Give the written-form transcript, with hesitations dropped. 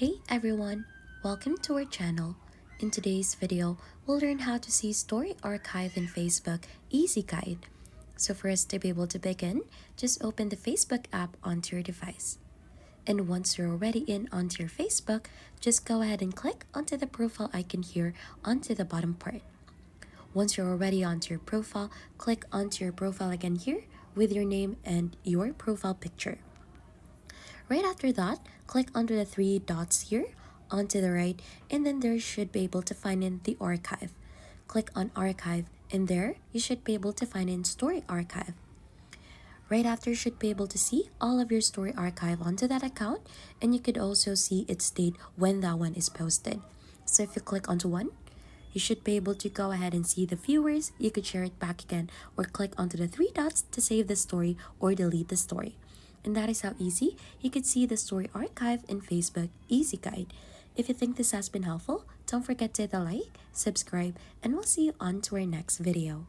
Hey everyone, welcome to our channel. In today's video, we'll learn how to see Story Archive in Facebook Easy Guide. So for us to be able to begin, just open the Facebook app onto your device. And once you're already in onto your Facebook, just go ahead and click onto the profile icon here onto the bottom part. Once you're already onto your profile, click onto your profile again here with your name and your profile picture. Right after that, click under the three dots here onto the right, and then there should be able to find in the archive. Click on archive, and there you should be able to find in story archive. Right after, you should be able to see all of your story archive onto that account, and you could also see its date when that one is posted. So if you click onto one, you should be able to go ahead and see the viewers. You could share it back again or click onto the three dots to save the story or delete the story. And that is how easy you could see the story archive in Facebook Easy Guide. If you think this has been helpful, don't forget to hit the like, subscribe, and we'll see you on to our next video.